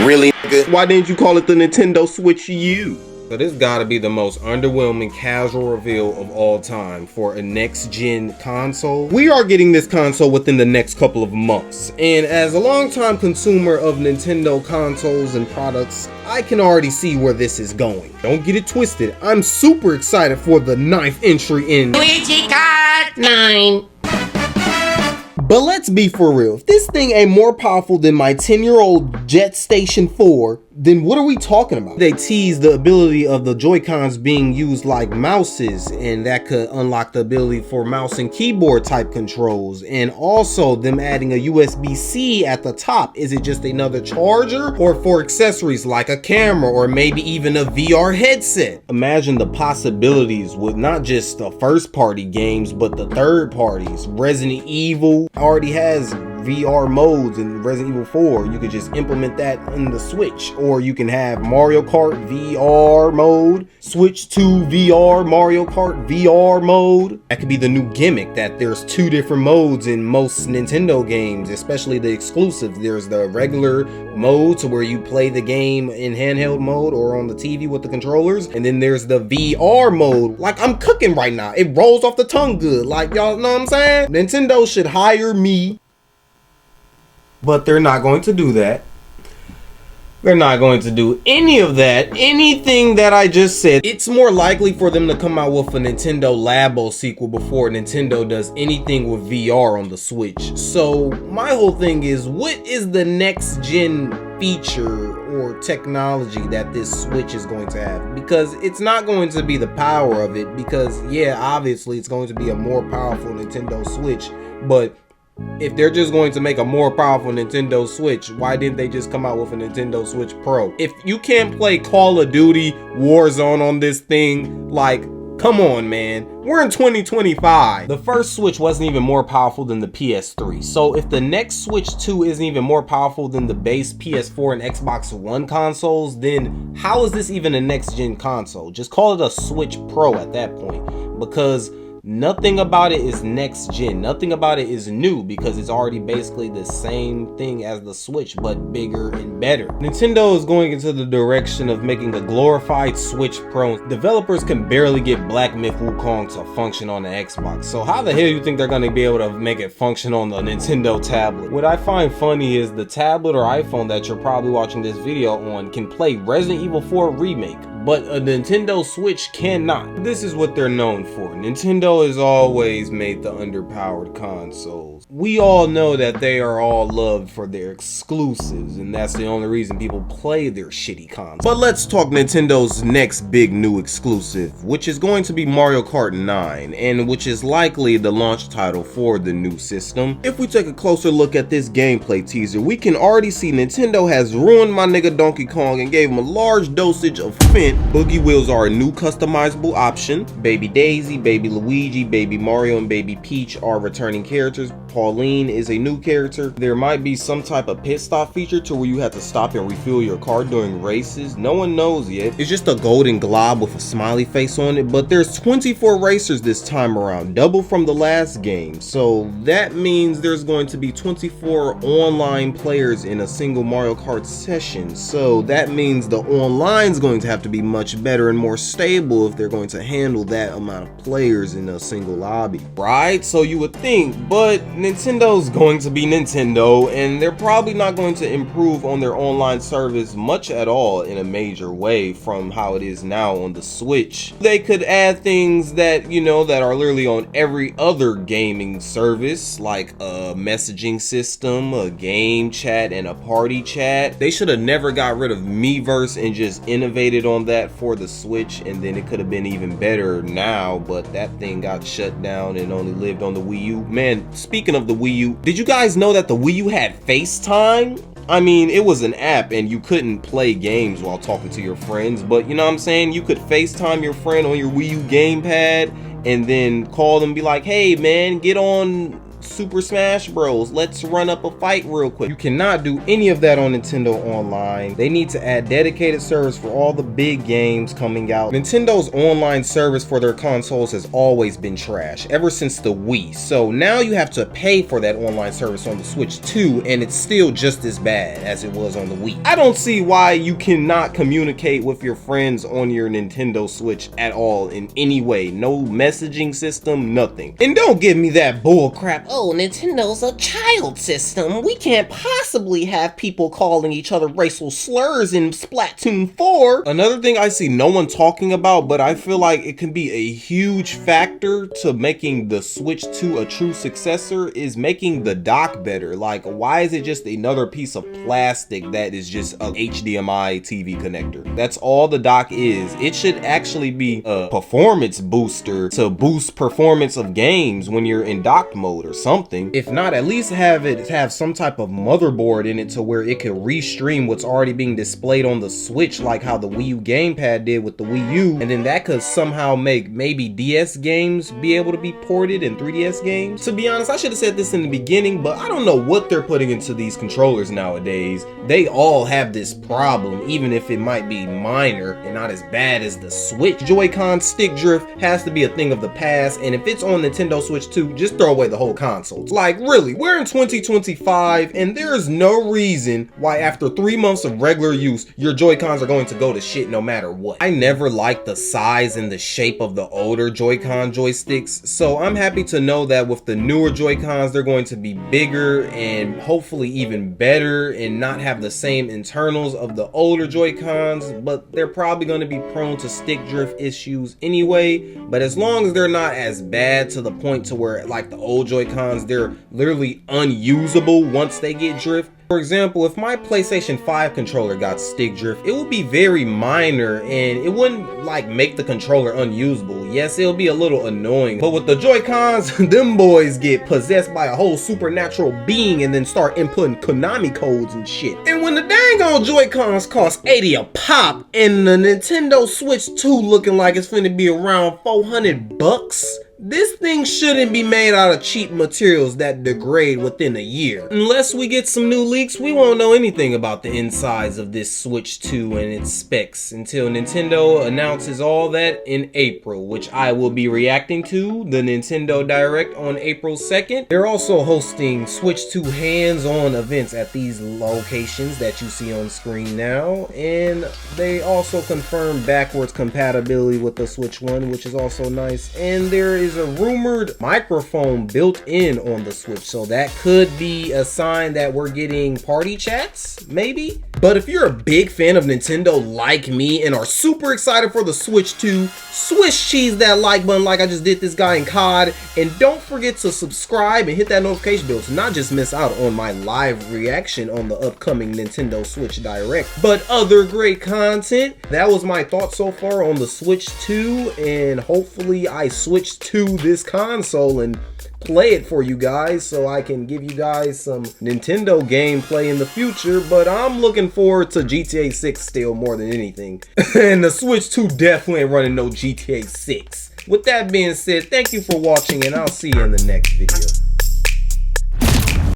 Really, nigga? Why didn't you call it the Nintendo Switch U? So this gotta be the most underwhelming casual reveal of all time for a next-gen console. We are getting this console within the next couple of months, and as a longtime consumer of Nintendo consoles and products, I can already see where this is going. Don't get it twisted, I'm super excited for the 9th entry in Luigi Kart 9. But let's be for real, if this thing ain't more powerful than my 10-year-old Jet Station 4, then what are we talking about? They tease the ability of the Joy-Cons being used like mouses, and that could unlock the ability for mouse and keyboard type controls, and also them adding a USB-C at the top. Is it just another charger, or for accessories like a camera, or maybe even a VR headset? Imagine the possibilities with not just the first party games, but the third parties. Resident Evil already has VR modes in Resident Evil 4. You could just implement that in the Switch, or you can have Mario Kart VR mode, switch to VR Mario Kart VR mode. That could be the new gimmick, that there's 2 different modes in most Nintendo games, especially the exclusives. There's the regular mode, to where you play the game in handheld mode or on the TV with the controllers, and then there's the VR mode. Like, I'm cooking right now, it rolls off the tongue good, like, y'all know what I'm saying? Nintendo should hire me. But they're not going to do that. They're not going to do any of that. Anything that I just said. It's more likely for them to come out with a Nintendo Labo sequel before Nintendo does anything with VR on the Switch. So my whole thing is, what is the next gen feature or technology that this Switch is going to have? Because it's not going to be the power of it, because yeah, obviously it's going to be a more powerful Nintendo Switch, but if they're just going to make a more powerful Nintendo Switch, why didn't they just come out with a Nintendo Switch Pro? If you can't play Call of Duty Warzone on this thing, like, come on, man. We're in 2025. The first Switch wasn't even more powerful than the PS3. So if the next Switch 2 isn't even more powerful than the base PS4 and Xbox One consoles, then how is this even a next gen console? Just call it a Switch Pro at that point, because nothing about it is next gen. Nothing about it is new, because it's already basically the same thing as the Switch, but bigger and better. Nintendo is going into the direction of making a glorified Switch Pro. Developers can barely get Black Myth Wukong to function on the Xbox. So how the hell do you think they're going to be able to make it function on the Nintendo tablet? What I find funny is the tablet or iPhone that you're probably watching this video on can play Resident Evil 4 Remake, but a Nintendo Switch cannot. This is what they're known for. Nintendo has always made the underpowered consoles. We all know that they are all loved for their exclusives, and that's the only reason people play their shitty consoles. But let's talk Nintendo's next big new exclusive, which is going to be Mario Kart 9, and which is likely the launch title for the new system. If we take a closer look at this gameplay teaser, we can already see Nintendo has ruined my nigga Donkey Kong and gave him a large dosage of Fent. Boogie wheels are a new customizable option. Baby Daisy, Baby Luigi, Baby Mario, and Baby Peach are returning characters. Pauline is a new character. There might be some type of pit stop feature to where you have to stop and refuel your car during races. No one knows yet. It's just a golden glob with a smiley face on it, but there's 24 racers this time around, double from the last game. So that means there's going to be 24 online players in a single Mario Kart session. So that means the online's going to have to be much better and more stable if they're going to handle that amount of players in a single lobby, right? So you would think, but Nintendo's going to be Nintendo, and they're probably not going to improve on their online service much at all in a major way from how it is now on the Switch. They could add things that, you know, that are literally on every other gaming service, like a messaging system, a game chat, and a party chat. They should have never got rid of Miiverse and just innovated on that for the Switch, and then it could have been even better now, but that thing got shut down and only lived on the Wii U. Man, speaking of the Wii U, did you guys know that the Wii U had FaceTime? I mean, it was an app and you couldn't play games while talking to your friends, but you know what I'm saying? You could FaceTime your friend on your Wii U gamepad and then call them and be like, hey man, get on Super Smash Bros. Let's run up a fight real quick. You cannot do any of that on Nintendo Online. They need to add dedicated servers for all the big games coming out. Nintendo's online service for their consoles has always been trash, ever since the Wii. So now you have to pay for that online service on the Switch too, and it's still just as bad as it was on the Wii. I don't see why you cannot communicate with your friends on your Nintendo Switch at all in any way. No messaging system, nothing. And don't give me that bull crap. Oh, Nintendo's a child system. We can't possibly have people calling each other racial slurs in Splatoon 4. Another thing I see no one talking about, but I feel like it can be a huge factor to making the Switch 2 a true successor, is making the dock better. Like, why is it just another piece of plastic that is just a HDMI TV connector? That's all the dock is. It should actually be a performance booster to boost performance of games when you're in docked mode or something. If not, at least have some type of motherboard in it to where it could restream what's already being displayed on the Switch, like how the Wii U gamepad did with the Wii U, and then that could somehow make maybe DS games be able to be ported and 3DS games. To be honest, I should have said this in the beginning, but I don't know what they're putting into these controllers nowadays. They all have this problem, even if it might be minor and not as bad as the Switch. Joy-Con stick drift has to be a thing of the past, and if it's on Nintendo Switch 2, just throw away the whole console. Like, really, we're in 2025, and there's no reason why after 3 months of regular use, your Joy-Cons are going to go to shit no matter what. I never liked the size and the shape of the older Joy-Con joysticks, so I'm happy to know that with the newer Joy-Cons, they're going to be bigger and hopefully even better and not have the same internals of the older Joy-Cons, but they're probably going to be prone to stick drift issues anyway. But as long as they're not as bad to the point to where, like the old Joy-Cons, they're literally unusable once they get drift. For example, if my PlayStation 5 controller got stick drift, it would be very minor and it wouldn't like make the controller unusable. Yes, it'll be a little annoying, but with the Joy-Cons, them boys get possessed by a whole supernatural being and then start inputting Konami codes and shit. And when the dang old Joy-Cons cost 80 a pop and the Nintendo Switch 2 looking like it's finna be around 400 bucks, this thing shouldn't be made out of cheap materials that degrade within a year. Unless we get some new leaks, we won't know anything about the insides of this Switch 2 and its specs until Nintendo announces all that in April, which I will be reacting to the Nintendo Direct on April 2nd. They're also hosting Switch 2 hands-on events at these locations that you see on screen now, and they also confirm backwards compatibility with the Switch 1, which is also nice, and there is a rumored microphone built in on the Switch, so that could be a sign that we're getting party chats, maybe? But if you're a big fan of Nintendo like me and are super excited for the Switch 2, Swiss cheese that like button like I just did this guy in COD, and don't forget to subscribe and hit that notification bell to not just miss out on my live reaction on the upcoming Nintendo Switch Direct, but other great content. That was my thoughts so far on the Switch 2, and hopefully I switch to this console and play it for you guys so I can give you guys some Nintendo gameplay in the future. But I'm looking forward to GTA 6 still more than anything. And the Switch 2 definitely ain't running no GTA 6. With that being said, thank you for watching and I'll see you in the next video.